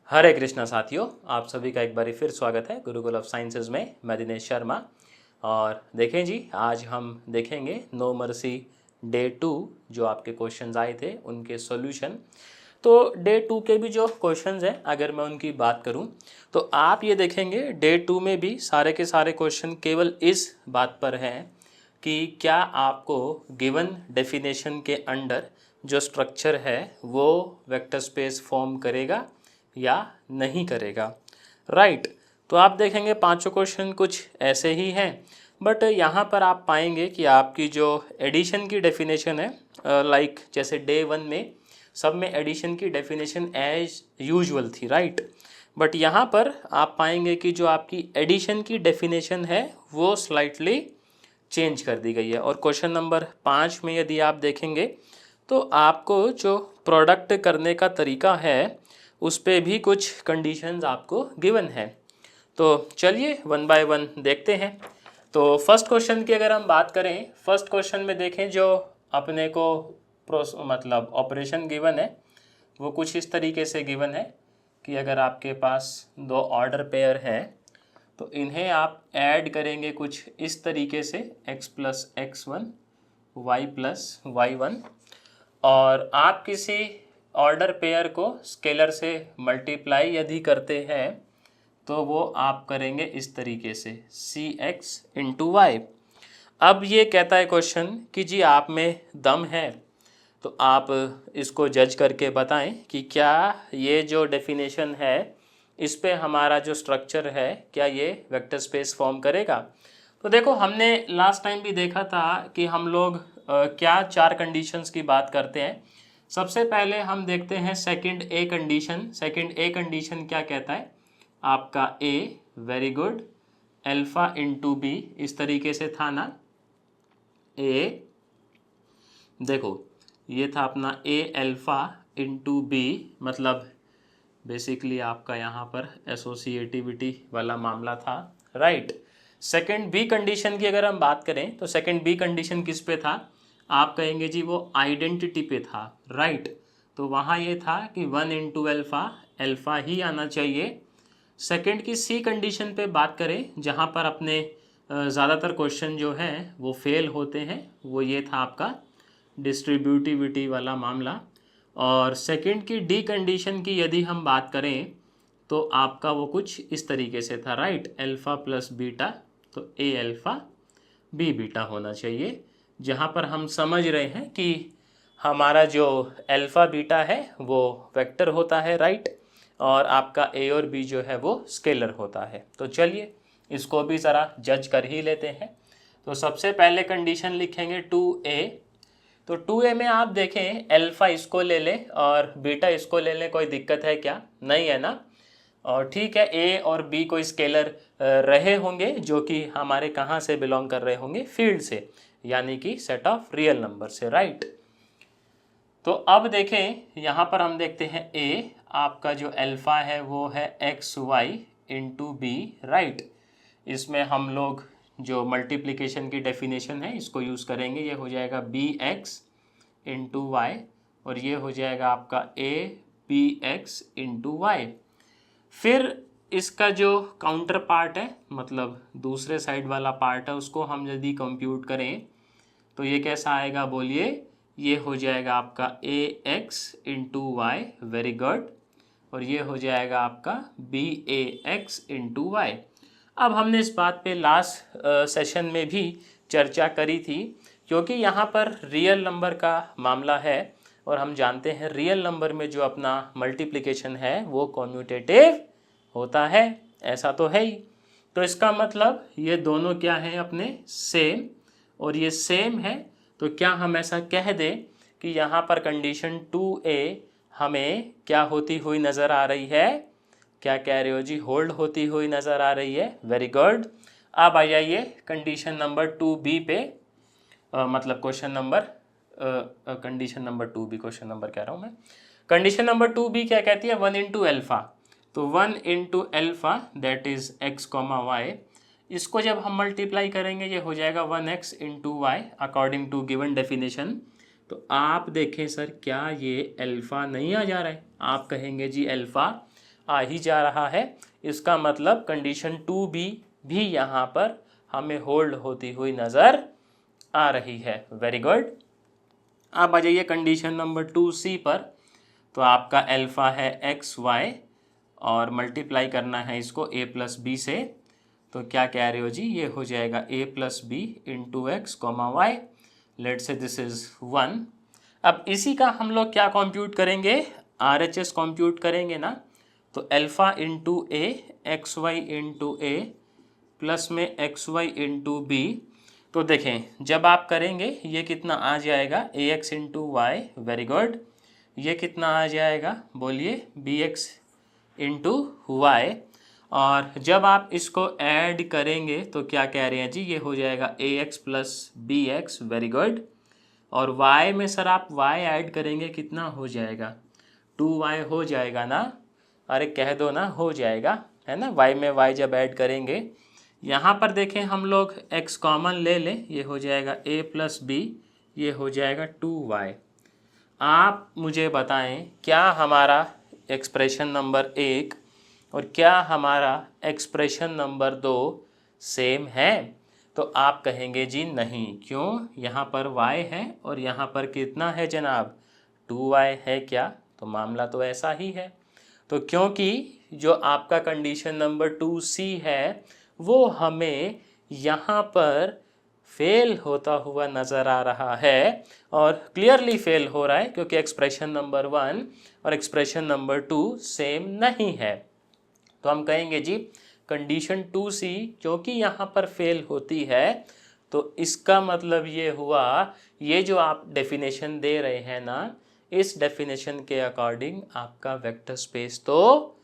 हरे कृष्णा साथियों, आप सभी का एक बार फिर स्वागत है गुरुकुल ऑफ साइंसेज में। मैं दिनेश शर्मा। और देखें जी, आज हम देखेंगे नो मर्सी डे 2 जो आपके क्वेश्चंस आए थे उनके सॉल्यूशन। तो डे 2 के भी जो क्वेश्चंस हैं अगर मैं उनकी बात करूं तो आप ये देखेंगे डे 2 में भी सारे के सारे क्वेश्चन केवल इस बात पर हैं कि क्या आपको गिवन डेफिनेशन के अंडर जो स्ट्रक्चर है वो वेक्टर स्पेस फॉर्म करेगा या नहीं करेगा। राइट। तो आप देखेंगे पांचों क्वेश्चन कुछ ऐसे ही हैं, बट यहाँ पर आप पाएंगे कि आपकी जो एडिशन की डेफिनेशन है, लाइक जैसे डे 1 में सब में एडिशन की डेफिनेशन एज यूजुअल थी, राइट। बट यहाँ पर आप पाएंगे कि जो आपकी एडिशन की डेफिनेशन है वो स्लाइटली चेंज कर दी गई है। और क्वेश्चन नंबर 5 में यदि आप देखेंगे तो आपको जो प्रोडक्ट करने का तरीका है उस पे भी कुछ कंडीशंस आपको गिवन है। तो चलिए वन बाय वन देखते हैं। तो फर्स्ट क्वेश्चन की अगर हम बात करें, फर्स्ट क्वेश्चन में देखें जो अपने को मतलब ऑपरेशन गिवन है वो कुछ इस तरीके से गिवन है कि अगर आपके पास दो ऑर्डर पेयर हैं तो इन्हें आप ऐड करेंगे कुछ इस तरीके से x plus x1 y plus y1, और आप किसी ऑर्डर पेयर को स्केलर से मल्टीप्लाई यदि करते हैं तो वो आप करेंगे इस तरीके से cx इंटू वाई। अब ये कहता है क्वेश्चन कि जी आप में दम है तो आप इसको जज करके बताएं कि क्या ये जो डेफिनेशन है इस पे हमारा जो स्ट्रक्चर है क्या ये वेक्टर स्पेस फॉर्म करेगा। तो देखो, हमने लास्ट टाइम भी देखा था कि हम लोग क्या चार कंडीशंस की बात करते हैं। सबसे पहले हम देखते हैं second A condition. Second A condition क्या कहता है आपका A, very good, alpha into B, इस तरीके से था ना। ए देखो ये था अपना ए अल्फा इंटू बी, मतलब बेसिकली आपका यहाँ पर एसोसिएटिविटी वाला मामला था, राइट। सेकंड बी कंडीशन की अगर हम बात करें तो सेकंड बी कंडीशन किस पे था, आप कहेंगे जी वो आइडेंटिटी पे था, राइट। तो वहाँ ये था कि 1 इंटू अल्फा, अल्फा ही आना चाहिए। सेकंड की सी कंडीशन पे बात करें जहाँ पर अपने ज़्यादातर क्वेश्चन जो हैं वो फेल होते हैं, वो ये था आपका डिस्ट्रीब्यूटिविटी वाला मामला। और सेकंड की डी कंडीशन की यदि हम बात करें तो आपका वो कुछ इस तरीके से था, राइट, अल्फ़ा प्लस बीटा, तो ए अल्फ़ा बी बीटा होना चाहिए, जहाँ पर हम समझ रहे हैं कि हमारा जो अल्फ़ा बीटा है वो वेक्टर होता है, राइट, और आपका ए और बी जो है वो स्केलर होता है। तो चलिए इसको भी ज़रा जज कर ही लेते हैं। तो सबसे पहले कंडीशन लिखेंगे 2a। तो 2a में आप देखें अल्फ़ा इसको ले लें और बीटा इसको ले लें, कोई दिक्कत है क्या? नहीं है ना। और ठीक है, a और b को स्केलर रहे होंगे जो कि हमारे कहाँ से बिलोंग कर रहे होंगे, फील्ड से, यानी कि सेट ऑफ रियल नंबर से, राइट। तो अब देखें यहाँ पर हम देखते हैं a, आपका जो अल्फ़ा है वो है x Y into b, right. इसमें हम लोग जो मल्टीप्लिकेशन की डेफिनेशन है इसको यूज़ करेंगे, ये हो जाएगा बी एक्स इंटू वाई और ये हो जाएगा आपका a b x into y. फिर इसका जो काउंटर पार्ट है, मतलब दूसरे साइड वाला पार्ट है, उसको हम यदि कंप्यूट करें तो ये कैसा आएगा बोलिए, ये हो जाएगा आपका A X into Y, very good, और ये हो जाएगा आपका B A X into Y. अब हमने इस बात पे लास्ट सेशन में भी चर्चा करी थी, क्योंकि यहाँ पर रियल नंबर का मामला है और हम जानते हैं रियल नंबर में जो अपना मल्टीप्लिकेशन है वो कॉम्यूटेटिव होता है, ऐसा तो है ही। तो इसका मतलब ये दोनों क्या हैं अपने सेम, और ये सेम है, तो क्या हम ऐसा कह दें कि यहाँ पर कंडीशन 2a हमें क्या होती हुई नज़र आ रही है, क्या कह रहे हो जी, होल्ड होती हुई नज़र आ रही है, वेरी गुड। अब आ जाइए कंडीशन नंबर 2b पे, मतलब question number condition number 2b, question number कह रहा हूँ मैं। कंडीशन नंबर 2b क्या कहती है, 1 इंटू अल्फ़ा। तो 1 into alpha that is x comma y, इसको जब हम मल्टीप्लाई करेंगे ये हो जाएगा 1x into y according to given definition. तो आप देखें सर क्या ये अल्फ़ा नहीं आ जा रहा है, आप कहेंगे जी अल्फ़ा आ ही जा रहा है, इसका मतलब कंडीशन 2B भी यहाँ पर हमें होल्ड होती हुई नज़र आ रही है। Very good. अब आ जाइए कंडीशन नंबर 2C पर। तो आपका अल्फ़ा है XY और मल्टीप्लाई करना है इसको A प्लस बी से। तो क्या कह रहे हो जी, ये हो जाएगा A plus b into x comma y. Let say this is 1। अब इसी का हम लोग क्या कंप्यूट करेंगे, RHS कंप्यूट करेंगे ना। तो alpha into A X Y into A plus में एक्स वाई इंटू बी। तो देखें जब आप करेंगे ये कितना आ जाएगा, A X into Y. Very good. ये कितना आ जाएगा बोलिए, बी एक्स इंटू वाई। और जब आप इसको ऐड करेंगे तो क्या कह रहे हैं जी, ये हो जाएगा A X plus B X. Very good. और y में सर आप y ऐड करेंगे कितना हो जाएगा, 2y हो जाएगा ना। अरे कह दो ना, हो जाएगा है ना। y में y जब ऐड करेंगे, यहाँ पर देखें हम लोग x कॉमन ले लें, ये हो जाएगा a प्लस बी, ये हो जाएगा 2y। आप मुझे बताएं क्या हमारा एक्सप्रेशन नंबर 1 और क्या हमारा एक्सप्रेशन नंबर 2 सेम है। तो आप कहेंगे जी नहीं, क्यों, यहाँ पर y है और यहाँ पर कितना है जनाब, 2y है क्या। तो मामला तो ऐसा ही है। तो क्योंकि जो आपका कंडीशन नंबर 2C है वो हमें यहाँ पर फेल होता हुआ नज़र आ रहा है, और क्लियरली फेल हो रहा है क्योंकि एक्सप्रेशन नंबर 1 और एक्सप्रेशन नंबर 2 सेम नहीं है। तो हम कहेंगे जी कंडीशन 2C क्योंकि यहाँ पर फेल होती है, तो इसका मतलब ये हुआ, ये जो आप डेफिनेशन दे रहे हैं ना, इस डेफिनेशन के अकॉर्डिंग आपका वेक्टर स्पेस तो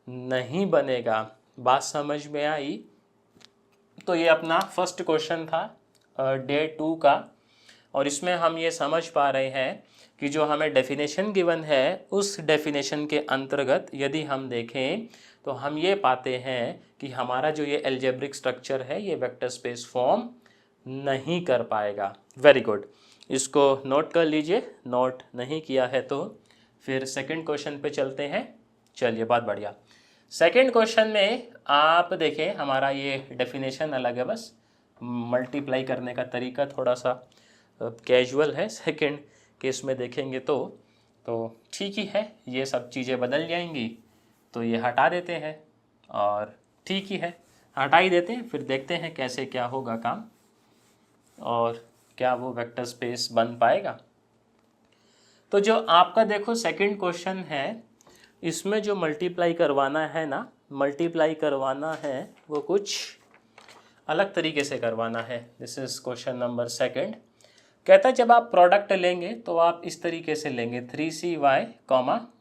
नहीं बनेगा। बात समझ में आई। तो ये अपना फर्स्ट क्वेश्चन था डे 2 का, और इसमें हम ये समझ पा रहे हैं कि जो हमें डेफिनेशन गिवन है उस डेफिनेशन के अंतर्गत यदि हम देखें तो हम ये पाते हैं कि हमारा जो ये एल्जेब्रिक स्ट्रक्चर है ये वेक्टर स्पेस फॉर्म नहीं कर पाएगा। वेरी गुड, इसको नोट कर लीजिए, नोट नहीं किया है तो फिर सेकंड क्वेश्चन पे चलते हैं। चलिए बहुत बढ़िया। सेकंड क्वेश्चन में आप देखें हमारा ये डेफिनेशन अलग है, बस मल्टीप्लाई करने का तरीका थोड़ा सा कैजुअल है। सेकंड केस में देखेंगे तो ठीक ही है, ये सब चीज़ें बदल जाएंगी। तो ये हटा देते हैं और ठीक ही है, हटा ही देते हैं, फिर देखते हैं कैसे क्या होगा काम और क्या वो वेक्टर स्पेस बन पाएगा। तो जो आपका देखो सेकंड क्वेश्चन है, इसमें जो मल्टीप्लाई करवाना है ना, मल्टीप्लाई करवाना है वो कुछ अलग तरीके से करवाना है। This is question number second. कहता है जब आप प्रोडक्ट लेंगे तो आप इस तरीके से लेंगे 3CY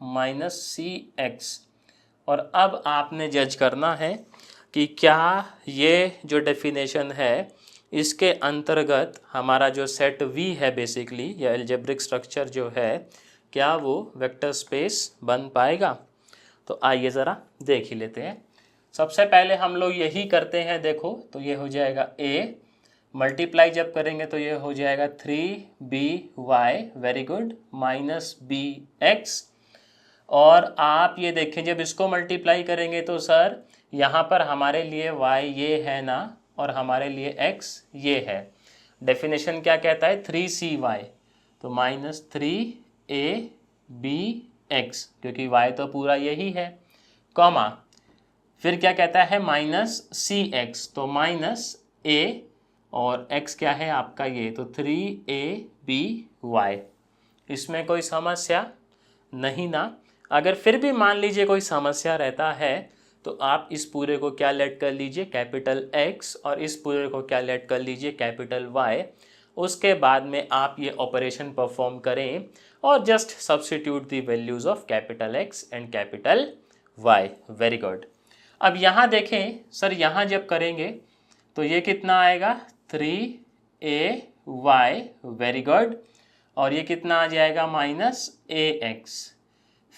माइनस CX, और अब आपने जज करना है कि क्या ये जो डेफिनेशन है इसके अंतर्गत हमारा जो सेट V है बेसिकली, या एल्जेब्रिक स्ट्रक्चर जो है, क्या वो वेक्टर स्पेस बन पाएगा। तो आइए ज़रा देख ही लेते हैं। सबसे पहले हम लोग यही करते हैं, देखो तो ये हो जाएगा A, मल्टीप्लाई जब करेंगे तो ये हो जाएगा 3BY, very good, minus BX। और आप ये देखें जब इसको मल्टीप्लाई करेंगे तो सर यहाँ पर हमारे लिए y ये है ना, और हमारे लिए x ये है। डेफिनेशन क्या कहता है, 3CY, तो माइनस 3ABX, क्योंकि y तो पूरा यही है, कॉमा फिर क्या कहता है माइनस CX, तो माइनस A और x क्या है आपका ये, तो 3ABY। इसमें कोई समस्या नहीं ना। अगर फिर भी मान लीजिए कोई समस्या रहता है तो आप इस पूरे को क्या लेट कर लीजिए, कैपिटल X, और इस पूरे को क्या लेट कर लीजिए, कैपिटल Y। उसके बाद में आप ये ऑपरेशन परफॉर्म करें और just substitute the values of capital X and capital Y। Very good. अब यहाँ देखें सर, यहाँ जब करेंगे तो ये कितना आएगा, 3AY, वेरी गुड, और ये कितना आ जाएगा माइनस AX।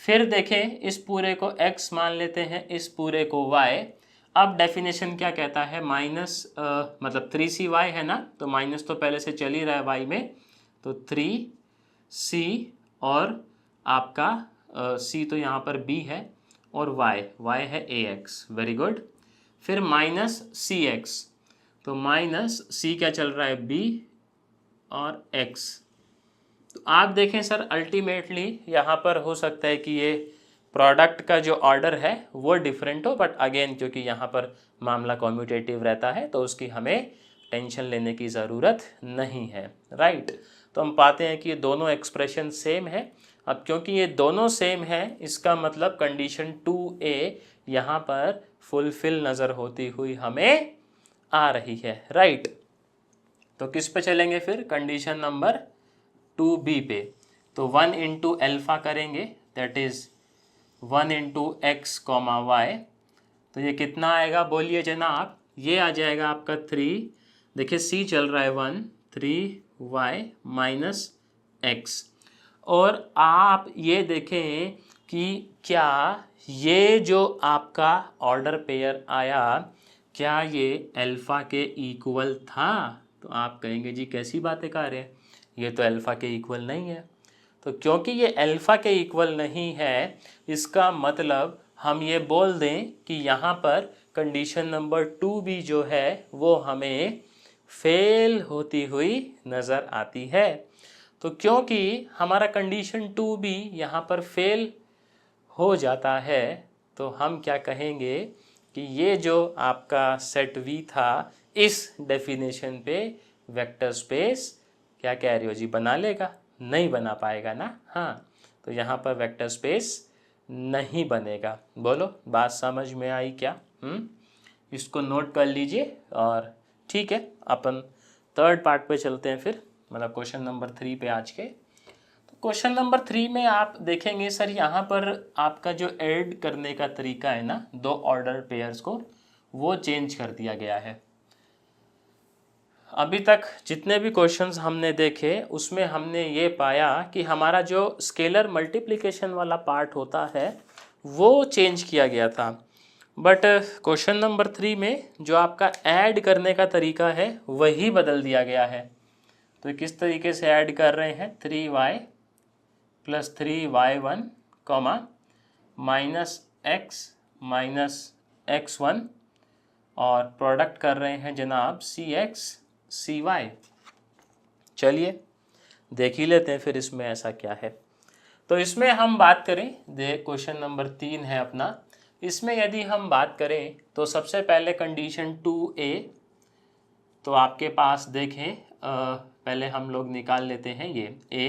फिर देखें इस पूरे को x मान लेते हैं, इस पूरे को y। अब डेफिनेशन क्या कहता है, माइनस मतलब 3CY है ना, तो माइनस तो पहले से चल ही रहा है y में, तो 3C और आपका C तो यहाँ पर B है, और y है ax, वेरी गुड। फिर माइनस cx, तो माइनस c क्या चल रहा है b और x। तो आप देखें सर अल्टीमेटली यहाँ पर हो सकता है कि ये प्रोडक्ट का जो ऑर्डर है वो डिफरेंट हो, बट अगेन क्योंकि यहाँ पर मामला कॉम्यूटेटिव रहता है तो उसकी हमें टेंशन लेने की ज़रूरत नहीं है, राइट। तो हम पाते हैं कि ये दोनों एक्सप्रेशन सेम है। अब क्योंकि ये दोनों सेम है इसका मतलब कंडीशन 2A यहाँ पर फुलफिल नज़र होती हुई हमें आ रही है, राइट। तो किस पे चलेंगे फिर, कंडीशन नंबर 2B पे। तो 1 इंटू एल्फ़ा करेंगे, that is 1 into x comma y. तो ये कितना आएगा बोलिए जनाब, ये आ जाएगा आपका 3, देखिए c चल रहा है 1, 3y माइनस एक्स। और आप ये देखें कि क्या ये जो आपका ऑर्डर पेयर आया क्या ये अल्फ़ा के इक्वल था। तो आप कहेंगे जी कैसी बातें कर रहे हैं, ये तो अल्फ़ा के इक्वल नहीं है। तो क्योंकि ये अल्फ़ा के इक्वल नहीं है इसका मतलब हम ये बोल दें कि यहाँ पर कंडीशन नंबर 2B जो है वो हमें फेल होती हुई नज़र आती है। तो क्योंकि हमारा कंडीशन 2B यहाँ पर फेल हो जाता है तो हम क्या कहेंगे कि ये जो आपका सेट V था इस डेफिनेशन पे वेक्टर स्पेस क्या कह रही हो जी, बना लेगा, नहीं बना पाएगा ना। हाँ, तो यहाँ पर वेक्टर स्पेस नहीं बनेगा। बोलो बात समझ में आई क्या? इसको नोट कर लीजिए। और ठीक है, अपन थर्ड पार्ट पे चलते हैं फिर, मतलब क्वेश्चन नंबर 3 पे आज के। तो क्वेश्चन नंबर 3 में आप देखेंगे सर यहाँ पर आपका जो ऐड करने का तरीका है ना दो ऑर्डर पेयर्स को, वो चेंज कर दिया गया है। अभी तक जितने भी क्वेश्चंस हमने देखे उसमें हमने ये पाया कि हमारा जो स्केलर मल्टीप्लिकेशन वाला पार्ट होता है वो चेंज किया गया था, बट क्वेश्चन नंबर 3 में जो आपका ऐड करने का तरीका है वही बदल दिया गया है। तो किस तरीके से ऐड कर रहे हैं, 3y plus 3y1 comma minus x और प्रोडक्ट कर रहे हैं जनाब cx cy। चलिए देख ही लेते हैं फिर इसमें ऐसा क्या है। तो इसमें हम बात करें, क्वेश्चन नंबर 3 है अपना, इसमें यदि हम बात करें तो सबसे पहले कंडीशन 2A, तो आपके पास देखें पहले हम लोग निकाल लेते हैं ये A,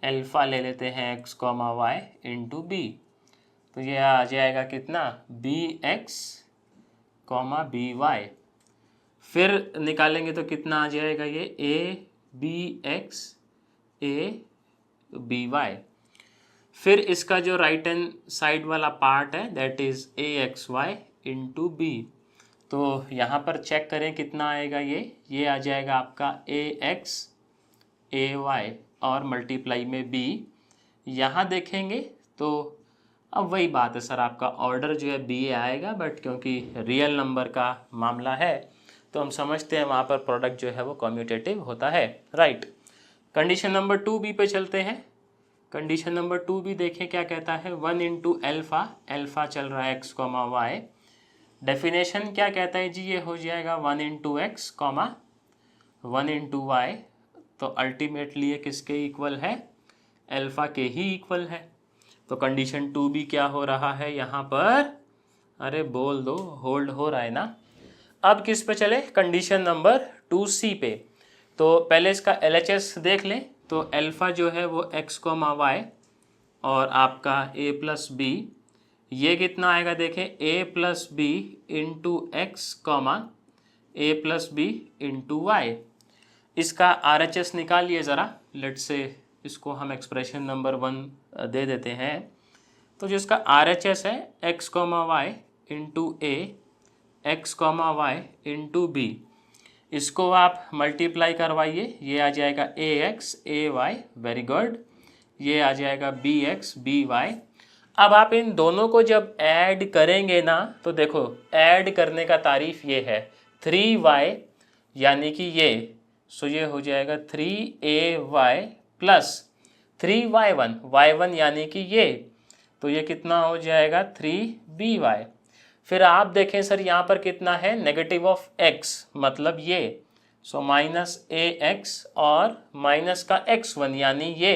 अल्फ़ा ले लेते हैं x comma y into B. तो ये आ जाएगा कितना, bx कॉमा by। फिर निकालेंगे तो कितना आ जाएगा ये abx by। फिर इसका जो राइट हैंड साइड वाला पार्ट है that is axy into B. तो यहाँ पर चेक करें कितना आएगा, ये आ जाएगा आपका ax ay और मल्टीप्लाई में b। यहाँ देखेंगे तो अब वही बात है सर, आपका ऑर्डर जो है b आएगा, बट क्योंकि रियल नंबर का मामला है तो हम समझते हैं वहाँ पर प्रोडक्ट जो है वो कम्यूटेटिव होता है, राइट। कंडीशन नंबर 2B पे चलते हैं। कंडीशन नंबर 2B देखें क्या कहता है, 1 इंटू एल्फ़ा, एल्फ़ा चल रहा है x कॉमा वाई। डेफिनेशन क्या कहता है जी, ये हो जाएगा 1 into x comma 1 into y. तो अल्टीमेटली ये किसके इक्वल है, एल्फ़ा के ही इक्वल है। तो कंडीशन 2B क्या हो रहा है यहाँ पर, अरे बोल दो, होल्ड हो रहा है ना। अब किस पे चले, कंडीशन नंबर 2C पे। तो पहले इसका LHS देख लें। तो अल्फ़ा जो है वो x कॉमा वाई और आपका a प्लस बी, ये कितना आएगा देखें, a plus b into x comma a plus b into y. इसका RHS निकालिए ज़रा, लेट से इसको हम एक्सप्रेशन नंबर 1 दे देते हैं। तो जो इसका RHS है x comma y into a, x comma y into b, इसको आप मल्टीप्लाई करवाइए, ये आ जाएगा ax ay, वेरी गुड। ये आ जाएगा bx by। अब आप इन दोनों को जब ऐड करेंगे ना तो देखो ऐड करने का तारीफ ये है, 3y यानी कि ये, सो ये हो जाएगा 3ay प्लस 3y1, y1 यानी कि ये, तो ये कितना हो जाएगा 3by। फिर आप देखें सर यहाँ पर कितना है नेगेटिव ऑफ x, मतलब ये, सो माइनस ax और माइनस का x1 यानी ये,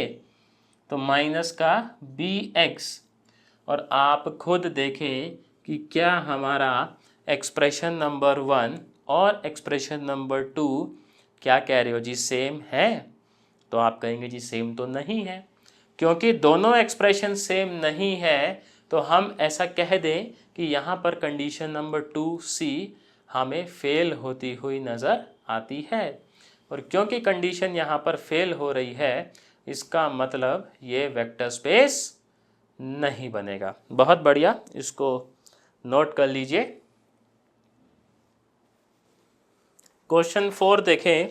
तो माइनस का bx। और आप खुद देखें कि क्या हमारा एक्सप्रेशन नंबर 1 और एक्सप्रेशन नंबर 2 क्या कह रहे हो जी, सेम है? तो आप कहेंगे जी सेम तो नहीं है। क्योंकि दोनों एक्सप्रेशन सेम नहीं है तो हम ऐसा कह दें कि यहाँ पर कंडीशन नंबर 2C हमें फेल होती हुई नज़र आती है। और क्योंकि कंडीशन यहाँ पर फेल हो रही है, इसका मतलब ये वेक्टर स्पेस नहीं बनेगा। बहुत बढ़िया, इसको नोट कर लीजिए। क्वेश्चन 4 देखें।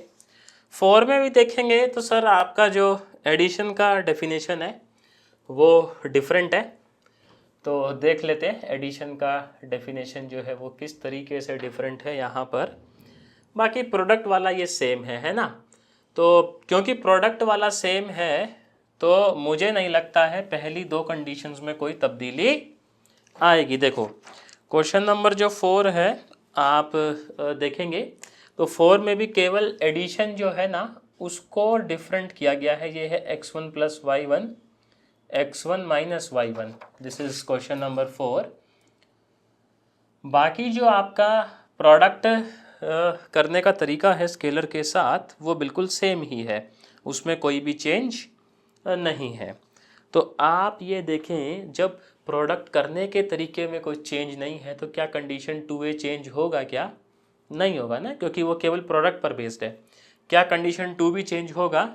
4 में भी देखेंगे तो सर आपका जो एडिशन का डेफिनेशन है वो डिफरेंट है। तो देख लेते हैं एडिशन का डेफिनेशन जो है वो किस तरीके से डिफरेंट है यहाँ पर। बाकी प्रोडक्ट वाला ये सेम है ना। तो क्योंकि प्रोडक्ट वाला सेम है तो मुझे नहीं लगता है पहली दो कंडीशंस में कोई तब्दीली आएगी। देखो क्वेश्चन नंबर जो 4 है आप देखेंगे तो 4 में भी केवल एडिशन जो है ना उसको डिफरेंट किया गया है। ये है x1 plus y1, x1 minus y1। This is question number 4। बाकी जो आपका प्रोडक्ट करने का तरीका है स्केलर के साथ वो बिल्कुल सेम ही है, उसमें कोई भी चेंज नहीं है। तो आप ये देखें जब प्रोडक्ट करने के तरीके में कोई चेंज नहीं है तो क्या कंडीशन 2A चेंज होगा? क्या नहीं होगा ना, क्योंकि वो केवल प्रोडक्ट पर बेस्ड है। क्या कंडीशन 2 भी चेंज होगा?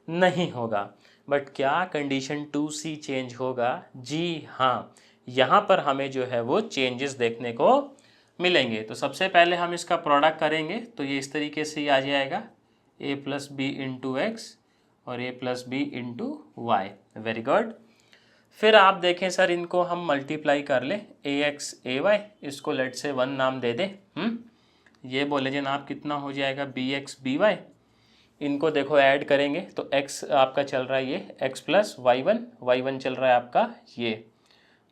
नहीं होगा। बट क्या कंडीशन 2C चेंज होगा? जी हाँ, यहाँ पर हमें जो है वो चेंजेस देखने को मिलेंगे। तो सबसे पहले हम इसका प्रोडक्ट करेंगे तो ये इस तरीके से ही आ जाएगा a plus b into x और a plus b into Y. Very good. फिर आप देखें सर इनको हम मल्टीप्लाई कर लें, ax ay, इसको लेट से 1 नाम दे दें। ये बोले जनाब कितना हो जाएगा bx by। इनको देखो ऐड करेंगे तो x आपका चल रहा है ये x प्लस y1 चल रहा है आपका ये,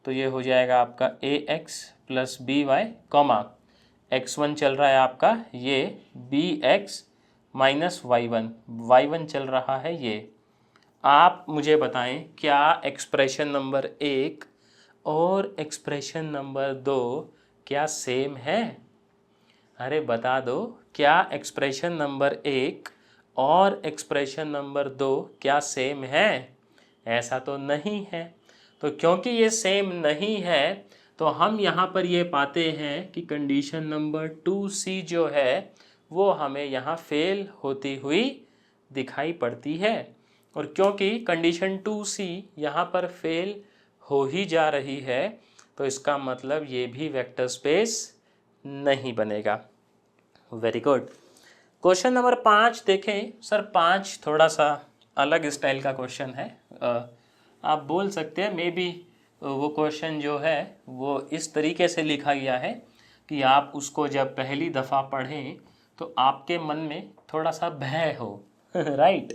तो ये हो जाएगा आपका ax plus by comma x1 चल रहा है आपका ये bx माइनस y1 चल रहा है ये। आप मुझे बताएं क्या एक्सप्रेशन नंबर 1 और एक्सप्रेशन नंबर 2 क्या सेम है? अरे बता दो, क्या एक्सप्रेशन नंबर 1 और एक्सप्रेशन नंबर 2 क्या सेम है? ऐसा तो नहीं है। तो क्योंकि ये सेम नहीं है तो हम यहाँ पर ये पाते हैं कि कंडीशन नंबर 2C जो है वो हमें यहाँ फेल होती हुई दिखाई पड़ती है। और क्योंकि कंडीशन 2C यहाँ पर फेल हो ही जा रही है तो इसका मतलब ये भी वेक्टर स्पेस नहीं बनेगा। Very good. क्वेश्चन नंबर 5 देखें। सर 5 थोड़ा सा अलग स्टाइल का क्वेश्चन है। आप बोल सकते हैं मे बी वो क्वेश्चन जो है वो इस तरीके से लिखा गया है कि आप उसको जब पहली दफ़ा पढ़ें तो आपके मन में थोड़ा सा भय हो राइट,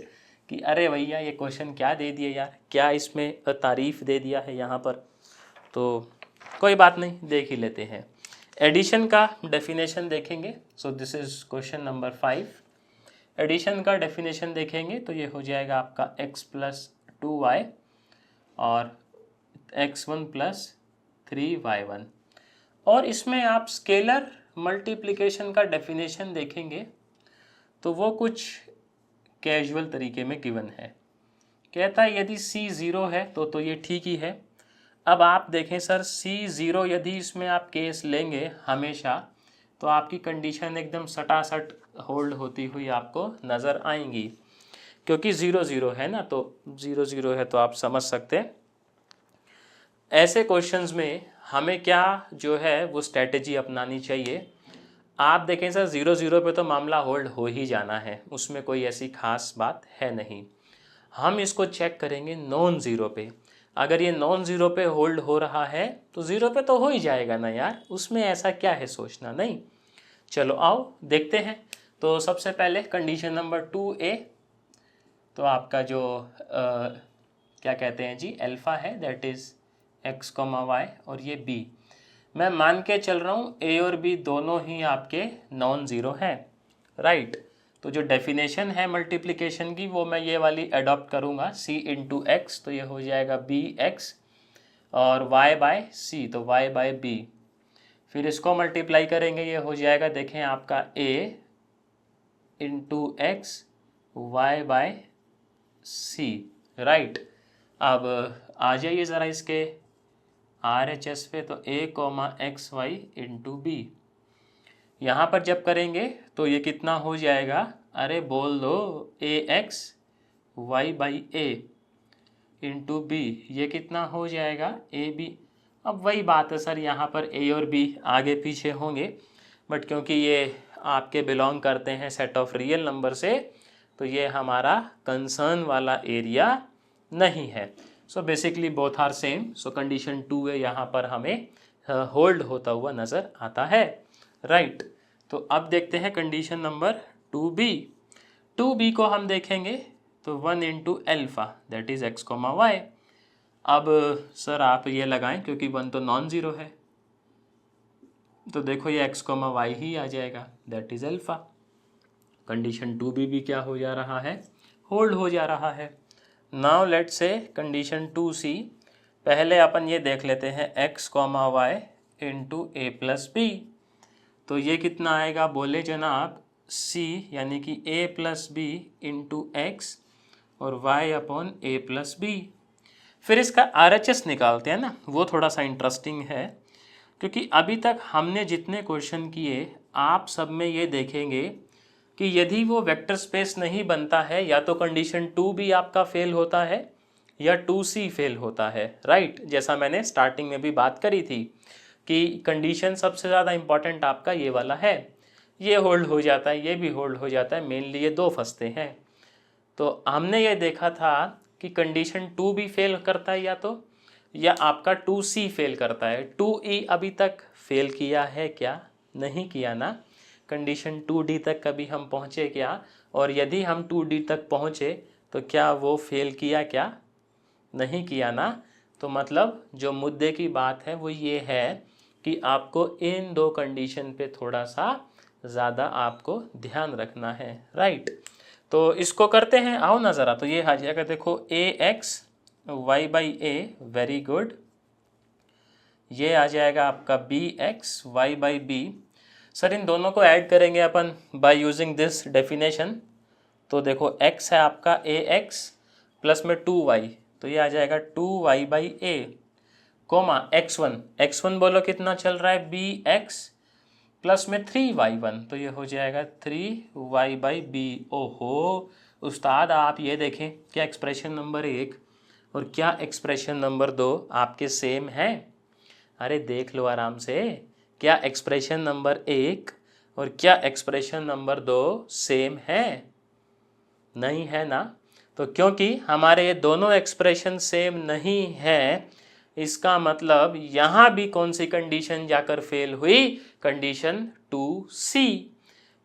कि अरे भैया ये क्वेश्चन क्या दे दिया यार, क्या इसमें तारीफ़ दे दिया है यहाँ पर। तो कोई बात नहीं, देख ही लेते हैं। एडिशन का डेफिनेशन देखेंगे। So this is question number 5। Addition का डेफिनेशन देखेंगे तो ये हो जाएगा आपका x प्लस 2y और x1 प्लस 3y1। और इसमें आप स्केलर मल्टीप्लिकेशन का डेफिनेशन देखेंगे तो वो कुछ कैजुअल तरीके में गिवन है। कहता है यदि c 0 है तो ये ठीक ही है। अब आप देखें सर c 0 यदि इसमें आप केस लेंगे हमेशा तो आपकी कंडीशन एकदम सटासट होल्ड होती हुई आपको नज़र आएंगी, क्योंकि 0 0 है ना, तो 0 0 है तो आप समझ सकते हैं। ऐसे क्वेश्चंस में हमें क्या जो है वो स्ट्रेटजी अपनानी चाहिए। आप देखें सर 0 0 पे तो मामला होल्ड हो ही जाना है, उसमें कोई ऐसी खास बात है नहीं। हम इसको चेक करेंगे नॉन ज़ीरो पे। अगर ये नॉन ज़ीरो पे होल्ड हो रहा है तो 0 पे तो हो ही जाएगा ना यार, उसमें ऐसा क्या है सोचना। नहीं, चलो आओ देखते हैं। तो सबसे पहले कंडीशन नंबर 2A, तो आपका जो क्या कहते हैं जी अल्फ़ा है that is x comma y और ये बी। मैं मान के चल रहा हूँ ए और बी दोनों ही आपके नॉन ज़ीरो हैं, राइट। तो जो डेफिनेशन है मल्टीप्लिकेशन की वो मैं ये वाली अडॉप्ट करूँगा, सी इंटू एक्स, तो ये हो जाएगा बी एक्स, और वाई बाय सी तो वाई बाय बी। फिर इसको मल्टीप्लाई करेंगे, ये हो जाएगा देखें आपका a into x y by c, right. अब आ जाइए ज़रा इसके RHS पे, तो a comma x Y into b. यहाँ पर जब करेंगे तो ये कितना हो जाएगा, अरे बोल दो, A X Y by A into B, ये कितना हो जाएगा ए बी। अब वही बात है सर, यहाँ पर ए और बी आगे पीछे होंगे, बट क्योंकि ये आपके बिलोंग करते हैं सेट ऑफ रियल नंबर से, तो ये हमारा कंसर्न वाला एरिया नहीं है। So basically both are same. So condition 2 है यहाँ पर हमें होल्ड होता हुआ नज़र आता है, राइट। तो अब देखते हैं कंडीशन नंबर 2b। 2b को हम देखेंगे तो 1 into alpha that is x comma y. अब सर आप ये लगाएं क्योंकि 1 तो नॉन ज़ीरो है, तो देखो ये एक्स कॉमा वाई ही आ जाएगा that is alpha. Condition 2b भी क्या हो जा रहा है, होल्ड हो जा रहा है। नाउ लेट से कंडीशन 2c, पहले अपन ये देख लेते हैं x comma y into A plus B. तो ये कितना आएगा बोले जनाब, c यानी कि a plus b into x और y upon a plus b. फिर इसका RHS निकालते हैं ना, वो थोड़ा सा इंटरेस्टिंग है, क्योंकि अभी तक हमने जितने क्वेश्चन किए आप सब में ये देखेंगे कि यदि वो वेक्टर स्पेस नहीं बनता है, या तो कंडीशन 2b आपका फेल होता है या 2c फेल होता है, राइट। जैसा मैंने स्टार्टिंग में भी बात करी थी कि कंडीशन सबसे ज़्यादा इंपॉर्टेंट आपका ये वाला है, ये होल्ड हो जाता है, ये भी होल्ड हो जाता है, मेनली ये दो फंसते हैं। तो हमने ये देखा था कि कंडीशन 2b फेल करता है या आपका 2c फेल करता है। 2e अभी तक फेल किया है क्या, नहीं किया ना। कंडीशन 2d तक कभी हम पहुँचे क्या, और यदि हम 2d तक पहुँचे तो क्या वो फेल किया क्या, नहीं किया ना। तो मतलब जो मुद्दे की बात है वो ये है कि आपको इन दो कंडीशन पे थोड़ा सा ज़्यादा आपको ध्यान रखना है, राइट। तो इसको करते हैं, आओ ना ज़रा। तो ये आ जाएगा देखो A X Y by A, very good. ये आ जाएगा आपका B X Y by B. Sir इन दोनों को ऐड करेंगे अपन बाय यूजिंग दिस डेफिनेशन। तो देखो x है आपका ए एक्स प्लस में 2y, तो ये आ जाएगा 2y by A coma x1 बोलो कितना चल रहा है, बी एक्स प्लस में 3y1, तो ये हो जाएगा 3y बाई बी। ओहो उस्ताद आप ये देखें, क्या एक्सप्रेशन नंबर 1 और क्या एक्सप्रेशन नंबर 2 आपके सेम हैं। अरे देख लो आराम से, क्या एक्सप्रेशन नंबर 1 और क्या एक्सप्रेशन नंबर 2 सेम है, नहीं है ना। तो क्योंकि हमारे ये दोनों एक्सप्रेशन सेम नहीं है, इसका मतलब यहाँ भी कौन सी कंडीशन जाकर फेल हुई, कंडीशन 2c।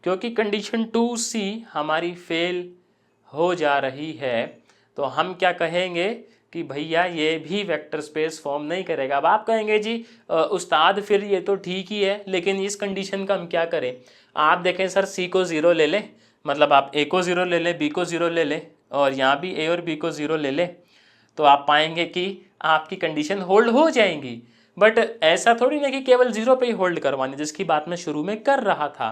क्योंकि कंडीशन 2c हमारी फेल हो जा रही है, तो हम क्या कहेंगे कि भैया ये भी वेक्टर स्पेस फॉर्म नहीं करेगा। अब आप कहेंगे जी उस्ताद फिर ये तो ठीक ही है, लेकिन इस कंडीशन का हम क्या करें। आप देखें सर, सी को ज़ीरो ले लें, मतलब आप ए को ज़ीरो ले लें, बी को ज़ीरो ले लें, और यहाँ भी ए और बी को ज़ीरो ले लें, तो आप पाएंगे कि आपकी कंडीशन होल्ड हो जाएंगी। बट ऐसा थोड़ी ना कि केवल ज़ीरो पे ही होल्ड करवानी, जिसकी बात मैं शुरू में कर रहा था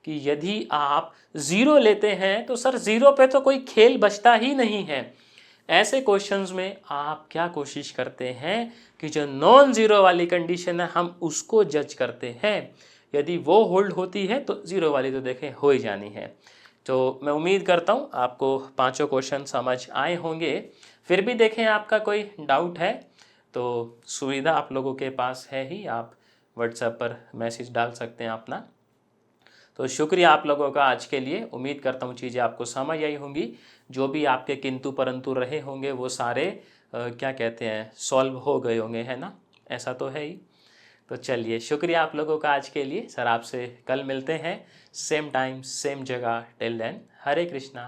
कि यदि आप ज़ीरो लेते हैं तो सर ज़ीरो पे तो कोई खेल बचता ही नहीं है। ऐसे क्वेश्चंस में आप क्या कोशिश करते हैं कि जो नॉन ज़ीरो वाली कंडीशन है हम उसको जज करते हैं। यदि वो होल्ड होती है तो ज़ीरो वाली तो देखें हो ही जानी है। तो मैं उम्मीद करता हूँ आपको पांचों क्वेश्चन समझ आए होंगे। फिर भी देखें आपका कोई डाउट है तो सुविधा आप लोगों के पास है ही, आप व्हाट्सएप पर मैसेज डाल सकते हैं अपना। तो शुक्रिया आप लोगों का आज के लिए। उम्मीद करता हूँ चीज़ें आपको समझ आई होंगी। जो भी आपके किंतु परंतु रहे होंगे वो सारे क्या कहते हैं सॉल्व हो गए होंगे, है ना, ऐसा तो है ही। तो चलिए शुक्रिया आप लोगों का आज के लिए। सर आपसे कल मिलते हैं, सेम टाइम सेम जगह। टिल देन हरे कृष्णा।